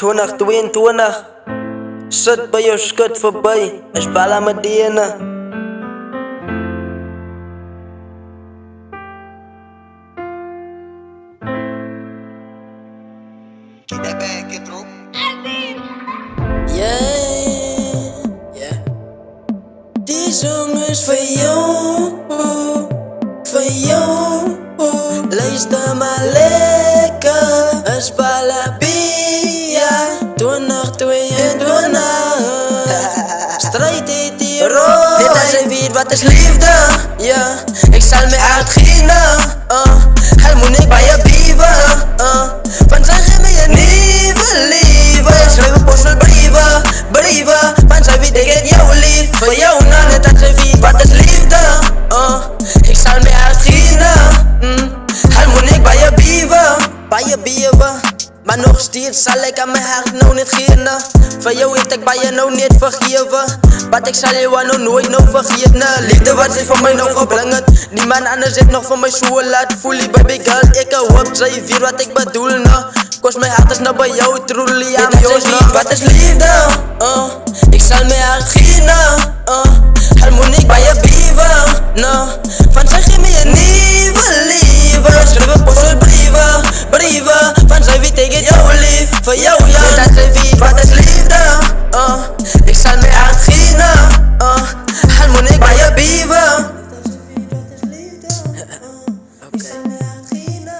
20 22 sit by jou skut verby, is Bala Medina. Get that bag, get through. Yeah. Die song is voor jou. Luister maar lekker, is Bala Bia 2022. Strijd heet die rol. Dit als je weet wat is liefde. Ja, ik zal me uitginnen. Hij moet niet bij je bieven. Van zeggen me je nieuwe liefde. Schrijf op postel brieven. Van zij weet ik het jou lief. Voor jou na net als je weet wat is liefde. Ik zal me uitginnen. Hij moet niet bij je bieven. Maar nog steeds zal ik aan mijn hart nou niet geven. Voor jou heeft ik bij je nou niet vergeven. Wat ik zal jou nou nooit nou vergeten. Liefde wat zit voor mij nou verbrengt. Niemand anders heeft nog voor mij zo laat voelen. Baby girl, ik hoop zij weet wat ik bedoel. Kost mijn hart is nou bij jou, truly I'm yours. Wat is liefde? Ik zal mijn hart geven. Hij moet niet bij je bieven. Van zeg je me je nieuwe liefde. Schrijf op postel brieven. Van zij weet ik het jou lief. Voor jou ja, dat zij weet wat is liefde. Ik zal me uitginnen. Hij moet niet bij je bieven.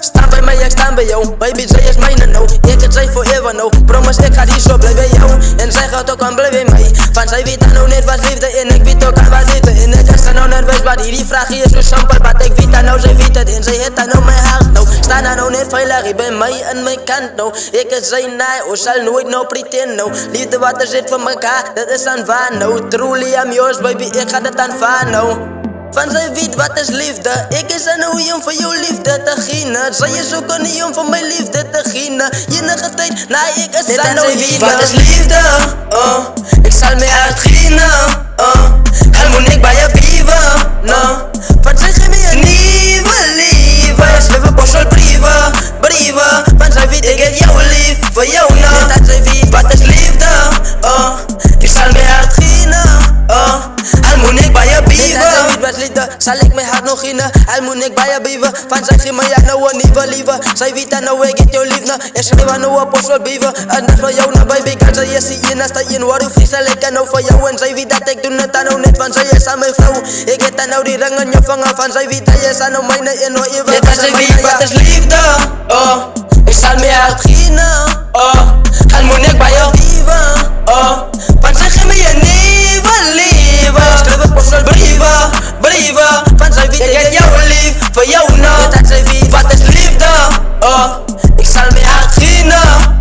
Sta bij mij, ik sta bij jou. Baby, zij is mijne nou. Ik het zij forever nou. Promise, ik ga die zo blijven bij jou. En zij gaat ook aan blijven bij mij. Van zij weet dan nou net wat liefde en ik weet ook aan wat liefde. En het is dan nou nerveus, maar die vraag is zo simpel. Maar ik weet dan nou, zij weet het en zij heeft dan nou mijn hart nou. Sta dan nou net veilig, bij mij aan mijn kant nou. Ik is zij naai, o zal nooit nou pretend nou. Liefde wat er zit voor mekaar, dat is aan waar nou. Truly I'm yours baby, ik ga dat aanvaarden nou. Van zij weet wat is liefde. Ik is aan hoe om voor jouw liefde te ginnen. Zij is ook niet om voor mijn liefde te ginnen. Enige tijd, nee ik is aan hoe weet wat is liefde. Ik zal me uitginnen. Hij moet niet bij je bieven. Van zeg je me je nieuwe liefde. Schrijf op postel brieven. Van zij weet ik het jou lief. Voor jou nou, dat zij weet wat is liefde. Ik zal me uitginnen. Hij moet niet bij je bieven. Zal ik mijn hart nog in? Hij moet niet bij je bieven. Van zij geef me ja nou een nieuwe liefde. Zij weet dan nou ik het jou lief. En schrijf aan nou een postel brieven. En dat voor jou nou baby girl. Zij is die enigste in waar u vrees. Zal ik nou voor jou. En zij weet dat ik doe het dan nou net. Want zij is aan mijn vrouw. Ik heb dan nou die ring aan je vangen. Van zij weet dat je is aan nou mijne en nou even. Dit als zij weet wat is liefde. Ik zal me uitginnen. Hij moet niet bij je bieven. Van zij geef me je nieuwe liefde. Schrijf op postel brieven. Van zij weet ik het jou lief. Voor jou nou, dat zij weet wat is liefde. Ik zal me uitginnen.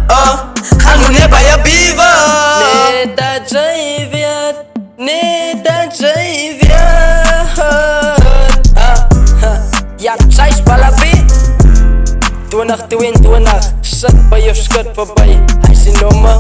Hij moet niet bij je bieven. Nee, dat zij weet. Nee, dat zij weet. Ja, zij is Bala Bia 2022. Zet bij je skut voorbij. Hij is in nummer.